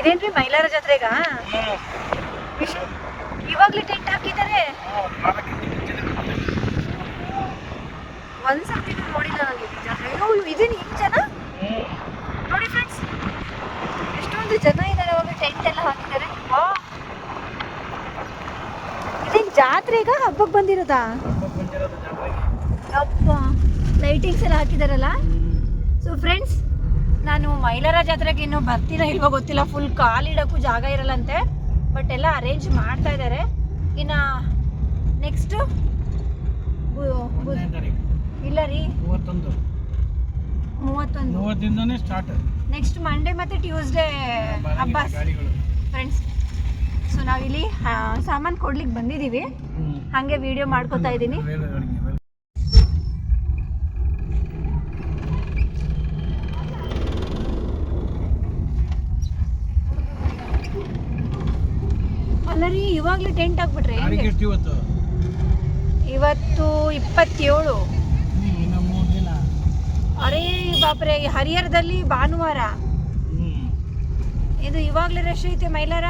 ಇದೇನ್ರಿ ಮೈಲಾರ ಜಾತ್ರೆಗ ಇವಾಗ್ಲೇ ಟೆಂಟ್ ಹಾಕಿದ್ದಾರೆ. ಒಂದ್ಸತಿ ನೋಡಿಲ್ಲ ನಾನು ಈ ಜಾತ್ರೆ. ಇದೇನು ಹಿಂಗ್ ಜನ ನೋಡಿ ಫ್ರೆಂಡ್ಸ್, ಎಷ್ಟೊಂದು ಜನ ಇದ್ದಾರೆ. ಅವಾಗ ಟೆಂಟ್ ಎಲ್ಲ ಹಾಕಿದ್ದಾರೆ. ಇದೇನ್ ಜಾತ್ರೆಗ ಹಬ್ಬಕ್ಕೆ ಬಂದಿರೋದಾ? ಹಬ್ಬ ಲೈಟಿಂಗ್ಸ್ ಎಲ್ಲ ಹಾಕಿದಾರಲ್ಲ. ಸೊ ಫ್ರೆಂಡ್ಸ್, ನಾನು ಮೈಲಾರ ಜಾತ್ರೆಗೆ ಇನ್ನೂ ಬರ್ತೀನೋ ಇಲ್ವೋ ಗೊತ್ತಿಲ್ಲ. ಫುಲ್ ಕಾಲಿಡೋಕ್ಕೂ ಜಾಗ ಇರಲ್ಲಂತೆ, ಬಟ್ ಎಲ್ಲ ಅರೇಂಜ್ ಮಾಡ್ತಾ ಇದ್ದಾರೆ. ಇನ್ನು ನೆಕ್ಸ್ಟು ಇಲ್ಲ ರೀ 31 ಸ್ಟಾರ್ಟ್. ನೆಕ್ಸ್ಟ್ ಮಂಡೇ ಮತ್ತು ಟ್ಯೂಸ್ಡೇ ಹಬ್ಬ ಫ್ರೆಂಡ್ಸ್. ಸೊ ನಾವಿಲ್ಲಿ ಸಾಮಾನು ಕೊಡ್ಲಿಕ್ಕೆ ಬಂದಿದ್ದೀವಿ, ಹಾಗೆ ವಿಡಿಯೋ ಮಾಡ್ಕೋತಾ ಇದ್ದೀನಿ. ಅಲ್ಲ ರೀ, ಇವಾಗಲೇ ಟೆಂಟ್ ಹಾಕ್ಬಿಟ್ರಿ? ಇವತ್ತು 27. ಅರೇ ಬಾಪ್ರೆ, ಹರಿಹರದಲ್ಲಿ ಭಾನುವಾರ. ಇದು ಇವಾಗಲೇ ರಶ್ ಐತೆ ಮೈಲಾರ.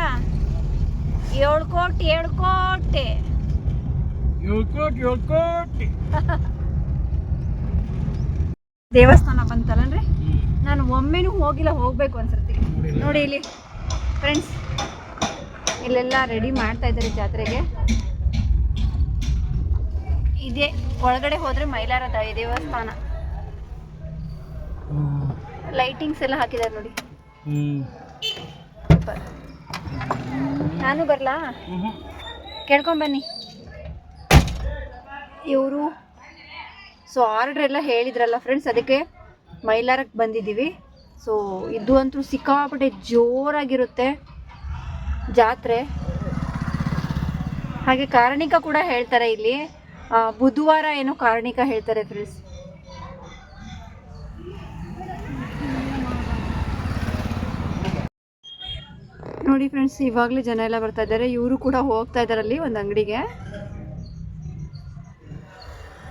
7 ಕೋಟಿ ದೇವಸ್ಥಾನ ಬಂತಲ್ಲನ್ರಿ. ನಾನು ಒಮ್ಮೆನೂ ಹೋಗಿಲ್ಲ, ಹೋಗ್ಬೇಕು ಒಂದ್ಸರ್ತಿ. ನೋಡಿ ಇಲ್ಲಿ ಫ್ರೆಂಡ್ಸ್, ಇಲ್ಲೆಲ್ಲ ರೆಡಿ ಮಾಡ್ತಾ ಇದ್ದಾರೆ ಜಾತ್ರೆಗೆ. ಇದೇ ಒಳಗಡೆ ಹೋದ್ರೆ ಮೈಲಾರ ದೇವಸ್ಥಾನ. ಲೈಟಿಂಗ್ಸ್ ಎಲ್ಲ ಹಾಕಿದ್ದಾರೆ ನೋಡಿ. ನಾನು ಬರ್ಲಾ? ಕೇಳ್ಕೊಂಬನ್ನಿ ಇವರು. ಸೊ ಆರ್ಡ್ರ್ ಎಲ್ಲ ಹೇಳಿದ್ರಲ್ಲ ಫ್ರೆಂಡ್ಸ್, ಅದಕ್ಕೆ ಮೈಲಾರಕ್ಕೆ ಬಂದಿದ್ದೀವಿ. ಸೊ ಇದು ಅಂತೂ ಸಿಕ್ಕಾಪಟ್ಟೆ ಜೋರಾಗಿರುತ್ತೆ ಜಾತ್ರೆ. ಹಾಗೆ ಕಾರಣಿಕ ಕೂಡ ಹೇಳ್ತಾರೆ ಇಲ್ಲಿ. ಬುಧವಾರ ಏನೋ ಕಾರಣಿಕ ಹೇಳ್ತಾರೆ ಫ್ರೆಂಡ್ಸ್. ನೋಡಿ ಫ್ರೆಂಡ್ಸ್, ಇವಾಗಲೇ ಜನ ಎಲ್ಲ ಬರ್ತಾ ಇದ್ದಾರೆ. ಇವರು ಕೂಡ ಹೋಗ್ತಾ ಇದ್ದಾರೆ ಅಲ್ಲಿ ಒಂದು ಅಂಗಡಿಗೆ.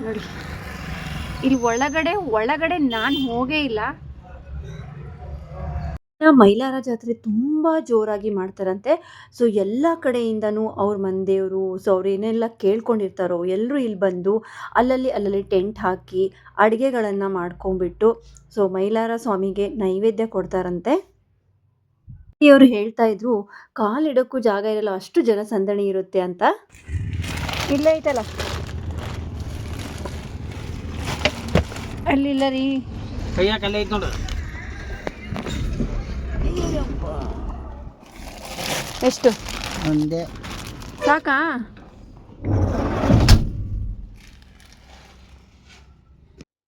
ನೋಡಿ ಇಲ್ಲಿ ಒಳಗಡೆ ನಾನು ಹೋಗೇ ಇಲ್ಲ. ಮೈಲಾರ ಜಾತ್ರೆ ತುಂಬ ಜೋರಾಗಿ ಮಾಡ್ತಾರಂತೆ. ಸೊ ಎಲ್ಲ ಕಡೆಯಿಂದನೂ ಅವ್ರ ಮನೆದೇವರು, ಸೊ ಅವ್ರು ಏನೆಲ್ಲ ಕೇಳ್ಕೊಂಡಿರ್ತಾರೋ ಎಲ್ಲರೂ ಇಲ್ಲಿ ಬಂದು ಅಲ್ಲಲ್ಲಿ ಟೆಂಟ್ ಹಾಕಿ ಅಡುಗೆಗಳನ್ನು ಮಾಡ್ಕೊಂಡ್ಬಿಟ್ಟು ಸೊ ಮೈಲಾರ ಸ್ವಾಮಿಗೆ ನೈವೇದ್ಯ ಕೊಡ್ತಾರಂತೆ. ಅವರು ಹೇಳ್ತಾ ಇದ್ರು, ಕಾಲಿಡೋಕ್ಕೂ ಜಾಗ ಇರಲ್ಲ, ಅಷ್ಟು ಜನಸಂದಣಿ ಇರುತ್ತೆ ಅಂತ. ಇಲ್ಲ ಐತಲ್ಲ ಅಲ್ಲಿಲ್ಲ ರೀ. ಎಷ್ಟು ಒಂದೇ ಸಾಕಾ?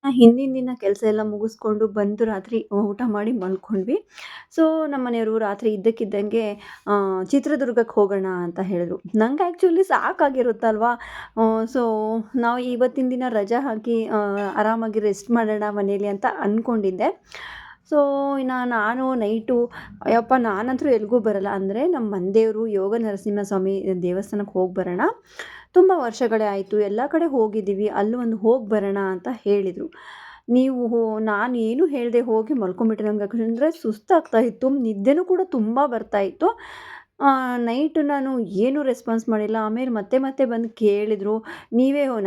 ಹಿಂದಿನ ದಿನ ಕೆಲಸ ಎಲ್ಲ ಮುಗಿಸ್ಕೊಂಡು ಬಂದು ರಾತ್ರಿ ಊಟ ಮಾಡಿ ಮಲ್ಕೊಂಡ್ವಿ. ಸೊ ನಮ್ಮ ಮನೆಯವರು ರಾತ್ರಿ ಇದ್ದಕ್ಕಿದ್ದಂಗೆ ಚಿತ್ರದುರ್ಗಕ್ಕೆ ಹೋಗೋಣ ಅಂತ ಹೇಳಿದ್ರು. ನಂಗೆ ಆ್ಯಕ್ಚುಲಿ ಸಾಕಾಗಿರುತ್ತಲ್ವ. ಸೊ ನಾವು ಇವತ್ತಿನ ದಿನ ರಜಾ ಹಾಕಿ ಆರಾಮಾಗಿ ರೆಸ್ಟ್ ಮಾಡೋಣ ಮನೇಲಿ ಅಂತ ಅಂದ್ಕೊಂಡಿದ್ದೆ. ಸೊ ಇನ್ನು ನಾನು ನೈಟು ನಾನಂತರೂ ಎಲ್ಲಿಗೂ ಬರಲ್ಲ, ಅಂದರೆ ನಮ್ಮ ಮನೆದೇವರು ಯೋಗ ನರಸಿಂಹಸ್ವಾಮಿ ದೇವಸ್ಥಾನಕ್ಕೆ ಹೋಗಿ ಬರೋಣ. ತುಂಬ ವರ್ಷಗಳೇ ಆಯಿತು, ಎಲ್ಲ ಕಡೆ ಹೋಗಿದ್ದೀವಿ, ಅಲ್ಲೂ ಒಂದು ಹೋಗಿ ಬರೋಣ ಅಂತ ಹೇಳಿದರು. ನಾನು ಏನು ಹೇಳಿದೆ, ಹೋಗಿ ಮಲ್ಕೊಂಬಿಟ್ಟೆ. ನಂಗೆ ಯಾಕಂದರೆ ಸುಸ್ತಾಗ್ತಾಯಿತ್ತು, ನಿದ್ದೆನೂ ಕೂಡ ತುಂಬ ಬರ್ತಾಯಿತ್ತು. ನೈಟು ನಾನು ಏನೂ ರೆಸ್ಪಾನ್ಸ್ ಮಾಡಿಲ್ಲ. ಆಮೇಲೆ ಮತ್ತೆ ಬಂದು ಕೇಳಿದರು,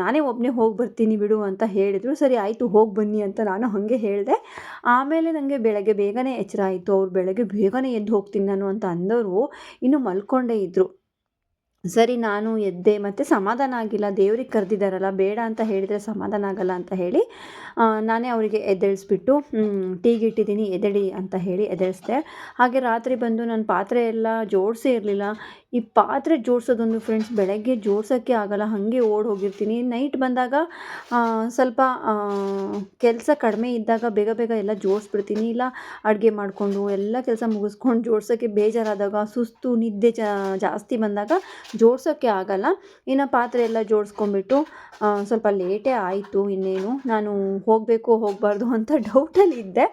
ನಾನೇ ಒಬ್ಬನೇ ಹೋಗಿ ಬರ್ತೀನಿ ಬಿಡು ಅಂತ ಹೇಳಿದರು. ಸರಿ ಆಯಿತು ಹೋಗಿ ಬನ್ನಿ ಅಂತ ನಾನು ಹಾಗೆ ಹೇಳಿದೆ. ಆಮೇಲೆ ನನಗೆ ಬೆಳಗ್ಗೆ ಬೇಗನೆ ಎಚ್ಚರ ಆಯಿತು. ಅವ್ರು ಬೆಳಗ್ಗೆ ಬೇಗನೆ ಎದ್ದು ಹೋಗ್ತೀನಿ ನಾನು ಅಂತ ಅಂದವರು ಇನ್ನೂ ಮಲ್ಕೊಂಡೇ ಇದ್ದರು. ಸರಿ ನಾನು ಎದ್ದೆ, ಮತ್ತು ಸಮಾಧಾನ ಆಗಿಲ್ಲ, ದೇವ್ರಿಗೆ ಕರೆದಿದ್ದಾರಲ್ಲ, ಬೇಡ ಅಂತ ಹೇಳಿದರೆ ಸಮಾಧಾನ ಆಗಲ್ಲ ಅಂತ ಹೇಳಿ ನಾನೇ ಅವರಿಗೆ ಎದ್ದೇಳಿಸ್ಬಿಟ್ಟು ಟೀಗೆ ಇಟ್ಟಿದ್ದೀನಿ ಎದ್ದೇಳಿ ಅಂತ ಹೇಳಿ ಎದ್ದೇಳಿಸ್ದೆ. ಹಾಗೆ ರಾತ್ರಿ ಬಂದು ನಾನು ಪಾತ್ರೆ ಎಲ್ಲ ಜೋಡಿಸೇ ಇರಲಿಲ್ಲ. ಈ ಪಾತ್ರೆ ಜೋಡಿಸೋದೊಂದು ಫ್ರೆಂಡ್ಸ್ ಬೆಳಗ್ಗೆ ಜೋಡ್ಸೋಕ್ಕೆ ಆಗಲ್ಲ, ಹಾಗೆ ಓಡಿ ಹೋಗಿರ್ತೀನಿ. ನೈಟ್ ಬಂದಾಗ ಸ್ವಲ್ಪ ಕೆಲಸ ಕಡಿಮೆ ಇದ್ದಾಗ ಬೇಗ ಎಲ್ಲ ಜೋಡಿಸ್ಬಿಡ್ತೀನಿ. ಇಲ್ಲ ಅಡುಗೆ ಮಾಡಿಕೊಂಡು ಎಲ್ಲ ಕೆಲಸ ಮುಗಿಸ್ಕೊಂಡು ಜೋಡ್ಸೋಕ್ಕೆ ಬೇಜಾರಾದಾಗ, ಸುಸ್ತು ನಿದ್ದೆ ಜಾಸ್ತಿ ಬಂದಾಗ ಜೋಡ್ಸೋಕ್ಕೆ ಆಗಲ್ಲ. ಇನ್ನು ಪಾತ್ರೆ ಎಲ್ಲ ಜೋಡಿಸ್ಕೊಂಬಿಟ್ಟು ಸ್ವಲ್ಪ ಲೇಟೇ ಆಯಿತು. ಇನ್ನೇನು ನಾನು ಹೋಗಬೇಕು ಹೋಗಬಾರ್ದು ಅಂತ ಡೌಟಲ್ಲಿದ್ದೆ.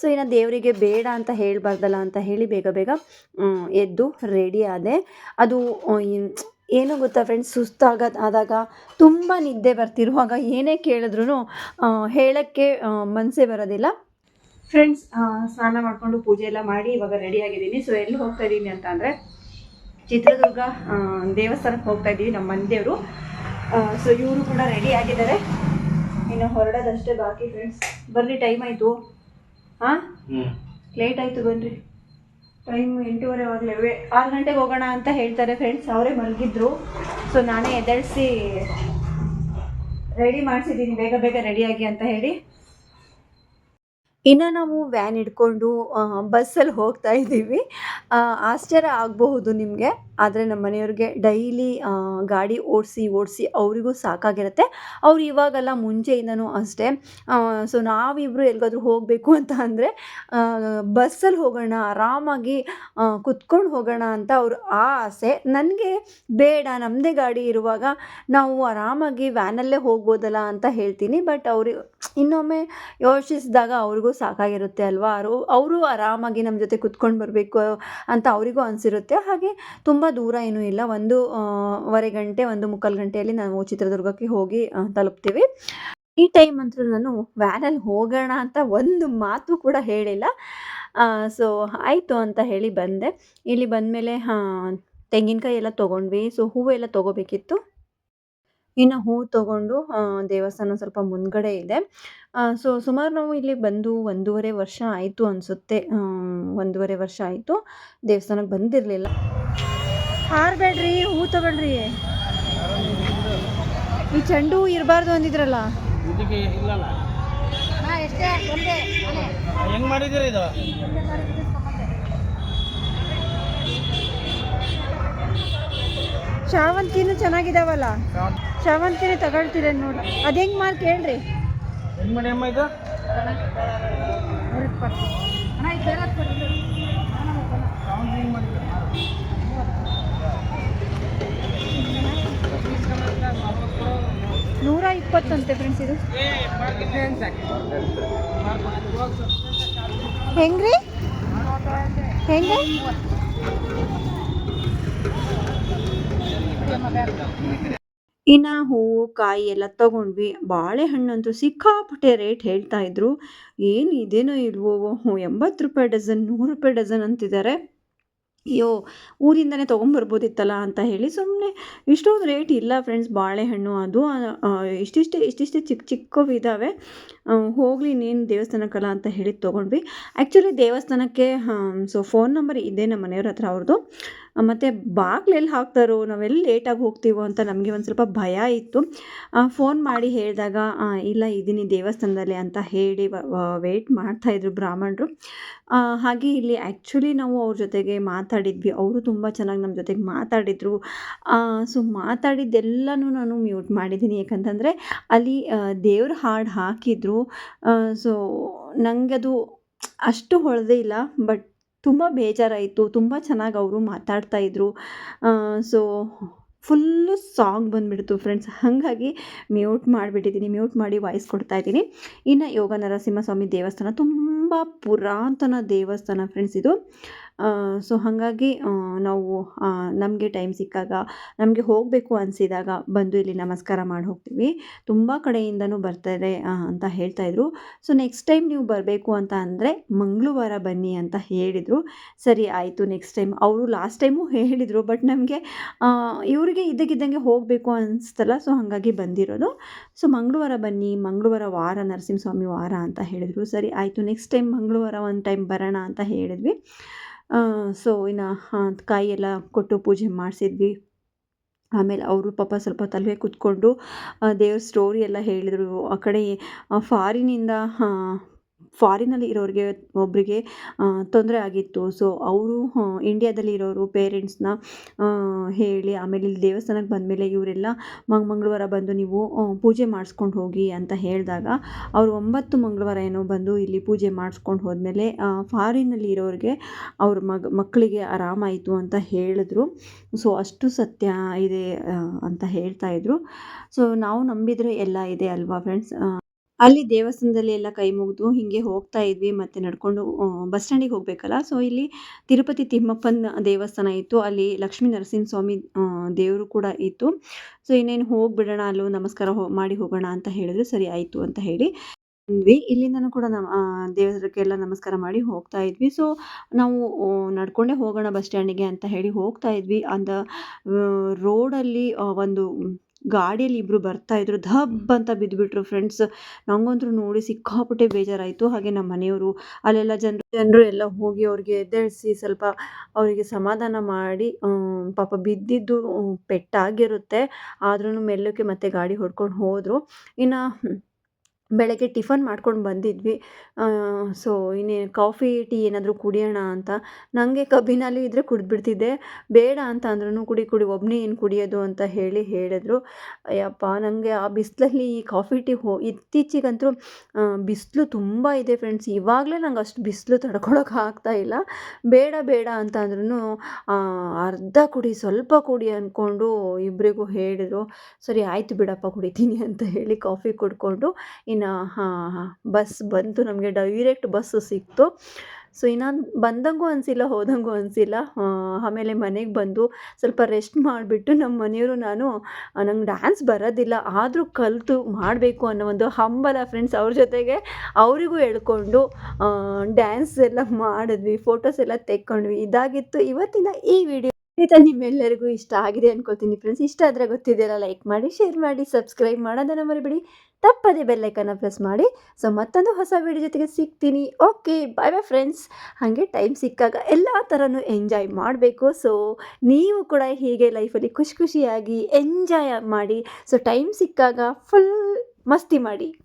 ಸೊ ಇನ್ನು ದೇವರಿಗೆ ಬೇಡ ಅಂತ ಹೇಳಬಾರ್ದಲ್ಲ ಅಂತ ಹೇಳಿ ಬೇಗ ಎದ್ದು ರೆಡಿ ಆದೆ. ಅದು ಏನು ಗೊತ್ತಾ ಫ್ರೆಂಡ್ಸ್, ಆದಾಗ ತುಂಬ ನಿದ್ದೆ ಬರ್ತಿರುವಾಗ ಏನೇ ಕೇಳಿದ್ರೂ ಹೇಳೋಕ್ಕೆ ಮನಸ್ಸೇ ಬರೋದಿಲ್ಲ. ಫ್ರೆಂಡ್ಸ್, ಸ್ನಾನ ಮಾಡಿಕೊಂಡು ಪೂಜೆ ಎಲ್ಲ ಮಾಡಿ ಇವಾಗ ರೆಡಿ ಆಗಿದ್ದೀನಿ. ಸೊ ಎಲ್ಲಿ ಹೋಗ್ತಾ ಇದ್ದೀನಿ ಅಂತ ಅಂದರೆ ಚಿತ್ರದುರ್ಗ ದೇವಸ್ಥಾನಕ್ಕೆ ಹೋಗ್ತಾ ಇದ್ದೀವಿ, ನಮ್ಮ ಮನೆದೇವರು. ಸೊ ಇವರು ಕೂಡ ರೆಡಿ ಆಗಿದ್ದಾರೆ, ಇನ್ನು ಹೊರಡೋದಷ್ಟೇ ಬಾಕಿ. ಫ್ರೆಂಡ್ಸ್ ಬರ್ರಿ, ಟೈಮ್ ಆಯಿತು. ಹಾಂ, ಲೇಟ್ ಆಯಿತು, ಬನ್ನಿರಿ. ಟೈಮ್ 8:30 ಆಗಲೇ. 6 ಗಂಟೆಗೆ ಹೋಗೋಣ ಅಂತ ಹೇಳ್ತಾರೆ ಫ್ರೆಂಡ್ಸ್. ಅವರೇ ಮಲಗಿದ್ರು, ಸೊ ನಾನೇ ಎದ್ದೇಳಿಸಿ ರೆಡಿ ಮಾಡಿಸಿದ್ದೀನಿ, ಬೇಗ ಬೇಗ ರೆಡಿಯಾಗಿ ಅಂತ ಹೇಳಿ. ಇನ್ನು ನಾವು ವ್ಯಾನ್ ಹಿಡ್ಕೊಂಡು ಬಸ್ಸಲ್ಲಿ ಹೋಗ್ತಾ ಇದ್ದೀವಿ. ಆಶ್ಚರ್ಯ ಆಗಬಹುದು ನಿಮಗೆ, ಆದರೆ ನಮ್ಮ ಮನೆಯವ್ರಿಗೆ ಡೈಲಿ ಗಾಡಿ ಓಡಿಸಿ ಅವರಿಗೂ ಸಾಕಾಗಿರುತ್ತೆ. ಅವ್ರು ಇವಾಗಲ್ಲ, ಮುಂಚೆಯಿಂದನೂ ಅಷ್ಟೇ. ಸೊ ನಾವಿಬ್ಬರು ಎಲ್ಲಿಗಾದ್ರೂ ಹೋಗಬೇಕು ಅಂತ ಅಂದರೆ ಬಸ್ಸಲ್ಲಿ ಹೋಗೋಣ, ಆರಾಮಾಗಿ ಕುತ್ಕೊಂಡು ಹೋಗೋಣ ಅಂತ ಅವ್ರ ಆಸೆ. ನನಗೆ ಬೇಡ, ನಮ್ಮದೇ ಗಾಡಿ ಇರುವಾಗ ನಾವು ಆರಾಮಾಗಿ ವ್ಯಾನಲ್ಲೇ ಹೋಗ್ಬೋದಲ್ಲ ಅಂತ ಹೇಳ್ತೀನಿ. ಬಟ್ ಅವರು ಇನ್ನೊಮ್ಮೆ ಯೋಚಿಸಿದಾಗ ಅವ್ರಿಗೂ ಸಾಕಾಗಿರುತ್ತೆ ಅಲ್ವಾ. ಅವರು ಆರಾಮಾಗಿ ನಮ್ಮ ಜೊತೆ ಕುತ್ಕೊಂಡು ಬರಬೇಕು ಅಂತ ಅವರಿಗೂ ಅನಿಸಿರುತ್ತೆ. ಹಾಗೆ ತುಂಬ ದೂರ ಏನೂ ಇಲ್ಲ, 1.5 ಗಂಟೆ 1 ಮುಕ್ಕಾಲು ಗಂಟೆಯಲ್ಲಿ ನಾವು ಚಿತ್ರದುರ್ಗಕ್ಕೆ ಹೋಗಿ ತಲುಪ್ತೀವಿ. ಈ ಟೈಮ್ ಅಂತೂ ನಾನು ವ್ಯಾನಲ್ಲಿ ಹೋಗೋಣ ಅಂತ ಒಂದು ಮಾತು ಕೂಡ ಹೇಳಿಲ್ಲ. ಸೊ ಆಯಿತು ಅಂತ ಹೇಳಿ ಬಂದೆ. ಇಲ್ಲಿ ಬಂದಮೇಲೆ ತೆಂಗಿನಕಾಯಿ ಎಲ್ಲ ತೊಗೊಂಡ್ವಿ. ಸೊ ಹೂವೆಲ್ಲ ತೊಗೋಬೇಕಿತ್ತು. ಇನ್ನು ಹೂ ತೊಗೊಂಡು ದೇವಸ್ಥಾನ ಸ್ವಲ್ಪ ಮುಂದ್ಗಡೆ ಇದೆ. ಸೊ ಸುಮಾರು ನಾವು ಇಲ್ಲಿ ಬಂದು 1.5 ವರ್ಷ ಆಯಿತು ಅನಿಸುತ್ತೆ. 1.5 ವರ್ಷ ಆಯಿತು ದೇವಸ್ಥಾನಕ್ಕೆ ಬಂದಿರಲಿಲ್ಲ. ಹಾರಬೇಡ್ರಿ, ಹೂ ತಗೊಳ್ರಿ. ಈ ಚೆಂಡು ಹೂ ಇರಬಾರ್ದು ಅಂದಿದ್ರಲ್ಲ. ಹೆಂಗ್ ಮಾಡಿದಿರಿ ಇದು? ಶಾವಂತಿನೂ ಚೆನ್ನಾಗಿದಾವಲ್ಲ, ಶಾವಂತಿನೇ ತಗೊಳ್ತೀರ ನೋಡಿ. ಅದು ಹೆಂಗೆ ಮಾಡಿ ಕೇಳ್ರಿ. ಹೆಂಗ್ ಮಾಡಿ ಅಮ್ಮ ಇದು? $120 ಫ್ರೆಂಡ್ಸ್. ಇದು ಹೆಂಗ್ರಿ? ಹೆಂಗೆ? ಇನ್ನು ಹೂವು ಕಾಯಿ ಎಲ್ಲ ತಗೊಂಡ್ವಿ. ಬಾಳೆಹಣ್ಣಂತೂ ಸಿಕ್ಕಾಪಟ್ಟೆ ರೇಟ್ ಹೇಳ್ತಾ ಇದ್ರು. ಏನು ಇದೇನೋ ಇಲ್ವೋ, $80 ಡಜನ್, $100 ಡಜನ್ ಅಂತಿದ್ದಾರೆ. ಅಯ್ಯೋ, ಊರಿಂದನೇ ತೊಗೊಂಬರ್ಬೋದಿತ್ತಲ್ಲ ಅಂತ ಹೇಳಿ ಸುಮ್ಮನೆ. ಇಷ್ಟೊಂದು ರೇಟ್ ಇಲ್ಲ ಫ್ರೆಂಡ್ಸ್ ಬಾಳೆಹಣ್ಣು. ಅದು ಇಷ್ಟಿಷ್ಟೇ ಚಿಕ್ಕವು ಇದ್ದಾವೆ. ಹೋಗಲಿ ಇನ್ನೇನು ದೇವಸ್ಥಾನಕ್ಕಲ್ಲ ಅಂತ ಹೇಳಿ ತೊಗೊಂಡ್ವಿ. ಆ್ಯಕ್ಚುಲಿ ದೇವಸ್ಥಾನಕ್ಕೆ ಸೊ ಫೋನ್ ನಂಬರ್ ಇದೆ ನಮ್ಮ ಮನೆಯವ್ರ ಹತ್ರ ಅವ್ರದ್ದು. ಮತ್ತು ಬಾಗಿಲೆಲ್ಲಿ ಹಾಕ್ತಾರೋ, ನಾವೆಲ್ಲಿ ಲೇಟಾಗಿ ಹೋಗ್ತೀವೋ ಅಂತ ನಮಗೆ ಒಂದು ಸ್ವಲ್ಪ ಭಯ ಇತ್ತು. ಫೋನ್ ಮಾಡಿ ಹೇಳಿದಾಗ ಇಲ್ಲ ಇದ್ದೀನಿ ದೇವಸ್ಥಾನದಲ್ಲಿ ಅಂತ ಹೇಳಿ ವೆಯ್ಟ್ ಮಾಡ್ತಾಯಿದ್ರು ಬ್ರಾಹ್ಮಣರು. ಹಾಗೆ ಇಲ್ಲಿ ಆ್ಯಕ್ಚುಲಿ ನಾವು ಅವ್ರ ಜೊತೆಗೆ ಮಾತಾಡಿದ್ವಿ. ಅವರು ತುಂಬ ಚೆನ್ನಾಗಿ ನಮ್ಮ ಜೊತೆಗೆ ಮಾತಾಡಿದರು. ಸೊ ಮಾತಾಡಿದ್ದೆಲ್ಲನೂ ನಾನು ಮ್ಯೂಟ್ ಮಾಡಿದ್ದೀನಿ, ಯಾಕಂತಂದರೆ ಅಲ್ಲಿ ದೇವ್ರ ಹಾಡು ಹಾಕಿದ್ರು. ಸೊ ನನಗದು ಅಷ್ಟು ಹೊಳೆದೇ ಇಲ್ಲ, ಬಟ್ ತುಂಬ ಬೇಜಾರಾಯಿತು. ತುಂಬ ಚೆನ್ನಾಗಿ ಅವರು ಮಾತಾಡ್ತಾಯಿದ್ರು. ಸೊ ಫುಲ್ಲು ಸಾಂಗ್ ಬಂದುಬಿಡ್ತು ಫ್ರೆಂಡ್ಸ್. ಹಾಗಾಗಿ ಮ್ಯೂಟ್ ಮಾಡಿಬಿಟ್ಟಿದ್ದೀನಿ, ಮ್ಯೂಟ್ ಮಾಡಿ ವಾಯ್ಸ್ ಕೊಡ್ತಾಯಿದ್ದೀನಿ. ಇನ್ನು ಯೋಗ ನರಸಿಂಹಸ್ವಾಮಿ ದೇವಸ್ಥಾನ ತುಂಬ ಪುರಾತನ ದೇವಸ್ಥಾನ ಫ್ರೆಂಡ್ಸ್ ಇದು. ಸೊ ಹಾಗಾಗಿ ನಾವು ನಮಗೆ ಟೈಮ್ ಸಿಕ್ಕಾಗ, ನಮಗೆ ಹೋಗಬೇಕು ಅನಿಸಿದಾಗ ಬಂದು ಇಲ್ಲಿ ನಮಸ್ಕಾರ ಮಾಡಿ ಹೋಗ್ತೀವಿ. ತುಂಬ ಕಡೆಯಿಂದನೂ ಬರ್ತಾರೆ ಅಂತ ಹೇಳ್ತಾಯಿದ್ರು. ಸೊ ನೆಕ್ಸ್ಟ್ ಟೈಮ್ ನೀವು ಬರಬೇಕು ಅಂತ ಅಂದರೆ ಮಂಗಳವಾರ ಬನ್ನಿ ಅಂತ ಹೇಳಿದರು. ಸರಿ ಆಯಿತು, ನೆಕ್ಸ್ಟ್ ಟೈಮ್. ಅವರು ಲಾಸ್ಟ್ ಟೈಮು ಹೇಳಿದರು, ಬಟ್ ನಮಗೆ ಇವರಿಗೆ ಇದ್ದಕ್ಕಿದ್ದಂಗೆ ಹೋಗಬೇಕು ಅನಿಸ್ತಲ್ಲ, ಸೊ ಹಾಗಾಗಿ ಬಂದಿರೋದು. ಸೊ ಮಂಗಳವಾರ ಬನ್ನಿ, ಮಂಗಳವಾರ ವಾರ ನರಸಿಂಹಸ್ವಾಮಿ ವಾರ ಅಂತ ಹೇಳಿದರು. ಸರಿ ಆಯಿತು, ನೆಕ್ಸ್ಟ್ ಟೈಮ್ ಮಂಗಳವಾರ ಒಂದು ಟೈಮ್ ಬರೋಣ ಅಂತ ಹೇಳಿದ್ವಿ. ಸೊ ಇನ್ನು ಕಾಯಿ ಎಲ್ಲ ಕೊಟ್ಟು ಪೂಜೆ ಮಾಡಿಸಿದ್ವಿ. ಆಮೇಲೆ ಅವರು ಪಾಪ ಸ್ವಲ್ಪ ತಲೆ ಕೂತ್ಕೊಂಡು ದೇವ್ರ ಸ್ಟೋರಿ ಎಲ್ಲ ಹೇಳಿದರು. ಆ ಕಡೆ ಫಾರಿನಲ್ಲಿ ಇರೋರಿಗೆ ಒಬ್ಬರಿಗೆ ತೊಂದರೆ ಆಗಿತ್ತು. ಸೊ ಅವರು ಇಂಡಿಯಾದಲ್ಲಿ ಇರೋರು ಪೇರೆಂಟ್ಸ್ನ ಹೇಳಿ, ಆಮೇಲೆ ಇಲ್ಲಿ ದೇವಸ್ಥಾನಕ್ಕೆ ಬಂದಮೇಲೆ ಇವರೆಲ್ಲ ಮಂಗಳವಾರ ಬಂದು ನೀವು ಪೂಜೆ ಮಾಡಿಸ್ಕೊಂಡು ಹೋಗಿ ಅಂತ ಹೇಳಿದಾಗ ಅವರು 9 ಮಂಗಳವಾರ ಏನೋ ಬಂದು ಇಲ್ಲಿ ಪೂಜೆ ಮಾಡಿಸ್ಕೊಂಡು ಹೋದ್ಮೇಲೆ ಫಾರಿನಲ್ಲಿ ಇರೋರಿಗೆ ಅವ್ರ ಮಕ್ಕಳಿಗೆ ಆರಾಮಾಯಿತು ಅಂತ ಹೇಳಿದ್ರು. ಸೊ ಅಷ್ಟು ಸತ್ಯ ಇದೆ ಅಂತ ಹೇಳ್ತಾಯಿದ್ರು. ಸೊ ನಾವು ನಂಬಿದರೆ ಎಲ್ಲ ಇದೆ ಅಲ್ವಾ ಫ್ರೆಂಡ್ಸ್. ಅಲ್ಲಿ ದೇವಸ್ಥಾನದಲ್ಲಿ ಎಲ್ಲ ಕೈ ಮುಗಿದು ಹೀಗೆ ಹೋಗ್ತಾ ಇದ್ವಿ. ಮತ್ತು ನಡ್ಕೊಂಡು ಬಸ್ ಸ್ಟ್ಯಾಂಡಿಗೆ ಹೋಗಬೇಕಲ್ಲ. ಸೊ ಇಲ್ಲಿ ತಿರುಪತಿ ತಿಮ್ಮಪ್ಪನ ದೇವಸ್ಥಾನ ಇತ್ತು, ಅಲ್ಲಿ ಲಕ್ಷ್ಮೀ ನರಸಿಂಹಸ್ವಾಮಿ ದೇವರು ಕೂಡ ಇತ್ತು. ಸೊ ಇನ್ನೇನು ಹೋಗಿಬಿಡೋಣ, ಅಲ್ಲೂ ನಮಸ್ಕಾರ ಮಾಡಿ ಹೋಗೋಣ ಅಂತ ಹೇಳಿದ್ರು. ಸರಿ ಆಯಿತು ಅಂತ ಹೇಳಿ ಬಂದ್ವಿ. ಇಲ್ಲಿಂದನೂ ಕೂಡ ನಾವು ದೇವರಿಗೆಲ್ಲ ನಮಸ್ಕಾರ ಮಾಡಿ ಹೋಗ್ತಾ ಇದ್ವಿ. ಸೊ, ನಾವು ನಡ್ಕೊಂಡೇ ಹೋಗೋಣ ಬಸ್ ಸ್ಟ್ಯಾಂಡಿಗೆ ಅಂತ ಹೇಳಿ ಹೋಗ್ತಾ ಇದ್ವಿ. ರೋಡಲ್ಲಿ ಒಂದು ಗಾಡಿಯಲ್ಲಿ ಇಬ್ರು ಬರ್ತಾ ಇದ್ರು. ಧಬ್ ಅಂತ ಬಿದ್ದುಬಿಟ್ರು ಫ್ರೆಂಡ್ಸ್. ನಂಗಂತೂ ನೋಡಿ ಸಿಕ್ಕಾಪಟ್ಟೆ ಬೇಜಾರಾಯಿತು. ಹಾಗೆ ನಮ್ಮ ಮನೆಯವರು ಅಲ್ಲೆಲ್ಲ ಜನರು ಎಲ್ಲ ಹೋಗಿ ಅವ್ರಿಗೆ ಎದ್ದೇಳಿಸಿ ಸ್ವಲ್ಪ ಅವರಿಗೆ ಸಮಾಧಾನ ಮಾಡಿ, ಪಾಪ ಬಿದ್ದಿದ್ದು ಪೆಟ್ಟಾಗಿರುತ್ತೆ. ಆದ್ರೂ ಮೆಲ್ಲಕ್ಕೆ ಮತ್ತೆ ಗಾಡಿ ಹೊಡ್ಕೊಂಡು ಹೋದರು. ಇನ್ನು ಬೆಳಗ್ಗೆ ಟಿಫನ್ ಮಾಡ್ಕೊಂಡು ಬಂದಿದ್ವಿ. ಸೊ, ಇನ್ನೇನು ಕಾಫಿ, ಟೀ ಏನಾದರೂ ಕುಡಿಯೋಣ ಅಂತ. ನನಗೆ ಕಬ್ಬಿನಾಲು ಇದ್ದರೆ ಕುಡಿದ್ಬಿಡ್ತಿದ್ದೆ. ಬೇಡ ಅಂತ ಅಂದ್ರೂ ಕುಡಿ ಒಬ್ಬನೇ ಏನು ಕುಡಿಯೋದು ಅಂತ ಹೇಳಿದ್ರು. ಅಯ್ಯಪ್ಪ, ನನಗೆ ಆ ಬಿಸಿಲಲ್ಲಿ ಈ ಕಾಫಿ, ಟೀ ಇತ್ತೀಚೆಗಂತೂ ಬಿಸಿಲು ತುಂಬ ಇದೆ ಫ್ರೆಂಡ್ಸ್. ಇವಾಗಲೇ ನಂಗೆ ಅಷ್ಟು ಬಿಸಿಲು ತಡ್ಕೊಳಕ್ಕೆ ಆಗ್ತಾ ಇಲ್ಲ. ಬೇಡ ಅಂತ ಅಂದ್ರೂ ಅರ್ಧ ಕುಡಿ, ಸ್ವಲ್ಪ ಕುಡಿ ಅಂದ್ಕೊಂಡು ಇಬ್ಬರಿಗೂ ಹೇಳಿದ್ರು. ಸರಿ ಆಯಿತು ಬಿಡಪ್ಪ ಕುಡಿತೀನಿ ಅಂತ ಹೇಳಿ ಕಾಫಿ ಕುಡ್ಕೊಂಡು ಇನ್ನು ಬಸ್ ಬಂತು. ನಮಗೆ ಡೈರೆಕ್ಟ್ ಬಸ್ಸು ಸಿಕ್ತು. ಸೊ, ಇನ್ನು ಬಂದಂಗೂ ಅನಿಸಿಲ್ಲ, ಹೋದಂಗೂ ಅನಿಸಿಲ್ಲ. ಆಮೇಲೆ ಮನೆಗೆ ಬಂದು ಸ್ವಲ್ಪ ರೆಸ್ಟ್ ಮಾಡಿಬಿಟ್ಟು ನಮ್ಮ ಮನೆಯವರು ನಂಗೆ ಡ್ಯಾನ್ಸ್ ಬರೋದಿಲ್ಲ, ಆದರೂ ಕಲಿತು ಮಾಡಬೇಕು ಅನ್ನೋ ಒಂದು ಹಂಬಲ ಫ್ರೆಂಡ್ಸ್. ಅವ್ರ ಜೊತೆಗೆ ಅವರಿಗೂ ಹೇಳ್ಕೊಂಡು ಡ್ಯಾನ್ಸ್ ಎಲ್ಲ ಮಾಡಿದ್ವಿ, ಫೋಟೋಸ್ ಎಲ್ಲ ತೆಕ್ಕೊಂಡ್ವಿ. ಇದಾಗಿತ್ತು ಇವತ್ತಿನ ಈ ವಿಡಿಯೋ. ನಿಮ್ಮೆಲ್ಲರಿಗೂ ಇಷ್ಟ ಆಗಿದೆ ಅನ್ಕೊಳ್ತೀನಿ ಫ್ರೆಂಡ್ಸ್. ಇಷ್ಟ ಆದರೆ ಗೊತ್ತಿದೆಯಲ್ಲ, ಲೈಕ್ ಮಾಡಿ, ಶೇರ್ ಮಾಡಿ, ಸಬ್ಸ್ಕ್ರೈಬ್ ಮಾಡೋದನ್ನು ಮರಿಬೇಡಿ. ತಪ್ಪದೆ ಬೆಲ್ಲೈಕನ್ನ ಪ್ರೆಸ್ ಮಾಡಿ. ಸೊ, ಮತ್ತೊಂದು ಹೊಸ ವಿಡಿಯೋ ಜೊತೆಗೆ ಸಿಗ್ತೀನಿ. ಓಕೆ, ಬಾಯ್ ಬಾಯ್ ಫ್ರೆಂಡ್ಸ್. ಹಾಗೆ ಟೈಮ್ ಸಿಕ್ಕಾಗ ಎಲ್ಲ ಥರನೂ ಎಂಜಾಯ್ ಮಾಡಬೇಕು. ಸೊ, ನೀವು ಕೂಡ ಹೀಗೆ ಲೈಫಲ್ಲಿ ಖುಷಿಯಾಗಿ ಎಂಜಾಯ್ ಮಾಡಿ. ಸೊ, ಟೈಮ್ ಸಿಕ್ಕಾಗ ಫುಲ್ ಮಸ್ತಿ ಮಾಡಿ.